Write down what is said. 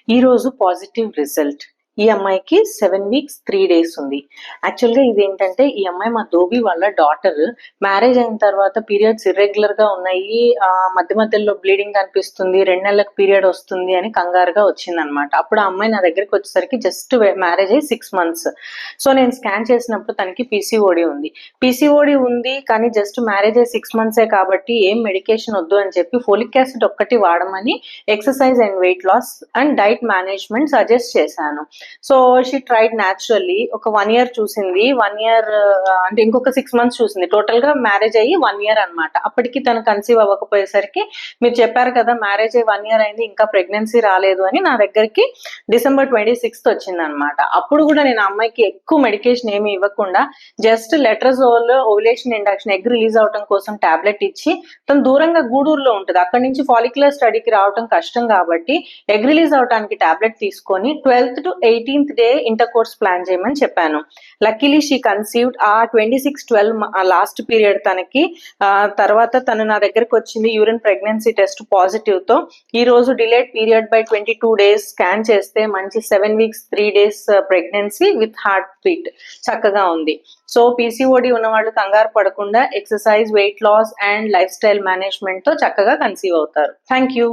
ఈరోజు positive result. ఈ అమ్మాయికి 7 వీక్స్ 3 డేస్ ఉంది. యాక్చువల్‌గా ఇదేంటంటే ఈ అమ్మాయి మా ధోబి వాళ్ళ డాటర్. మ్యారేజ్ అయిన తర్వాత పీరియడ్స్ ఇర్రెగ్యులర్‌గా ఉన్నాయి. మధ్య మధ్యలో బ్లీడింగ్ కనిపిస్తుంది. 2 నెలలకు పీరియడ్ వస్తుంది అని కంగారుగా వచ్చిందనమాట. అప్పుడు ఆ అమ్మాయి నా దగ్గరికి వచ్చేసరికి జస్ట్ మ్యారేజ్ అయ్యి 6 మంత్స్. సో నేను స్కాన్ చేసినప్పుడు తనకి పీసీఓడి ఉంది. పీసీఓడి ఉంది కానీ జస్ట్ మ్యారేజ్ అయ్యి 6 మంత్సే కాబట్టి ఏం మెడికేషన్ వద్దు అని చెప్పి ఫోలిక్ యాసిడ్ ఒక్కటి వాడమని exercise and weight loss and diet management suggest చేశాను. So she tried naturally. ఒక 1 ఇయర్ చూసింది. 1 ఇయర్ అంటే ఇంకొక 6 మంత్స్ చూసింది. టోటల్ గా మ్యారేజ్ అయ్యి 1 ఇయర్ అనమాట. అప్పటికి తను కన్సీవ్ అవ్వకపోయేసరికి మీరు చెప్పారు కదా మ్యారేజ్ అయ్యి 1 ఇయర్ అయింది ఇంకా ప్రెగ్నెన్సీ రాలేదు అని నా దగ్గరికి December 26th వచ్చింది అనమాట. అప్పుడు కూడా నేను అమ్మాయికి ఎక్కువ మెడికేషన్ ఏమి ఇవ్వకుండా just letrozole ovulation induction egg release అవడం కోసం టాబ్లెట్ ఇచ్చి తను దూరంగా గూడూరులో ఉంటుంది. అక్కడి నుంచి ఫాలిక్యులర్ స్టడీకి రావడం కష్టం కాబట్టి ఎగ్ రిలీజ్ అవడానికి టాబ్లెట్ తీసుకొని 12th to 18th day inter course plan చేయమని చెప్పాను. Luckily she conceived. ఆ 26/12 లాస్ట్ పీరియడ్ తనకి. తర్వాత తను నా దగ్గరకు వచ్చింది యూరిన్ ప్రెగ్నెన్సీ టెస్ట్ పాజిటివ్ తో. ఈ రోజు delayed period by 22 days scan చేస్తే మంచి 7 weeks 3 days pregnancy with heart beat చక్కగా ఉంది. సో పీసీఓడి ఉన్న వాళ్ళు కంగారు పడకుండా exercise, weight loss and life style management తో చక్కగా కన్సీవ్ అవుతారు. Thank you.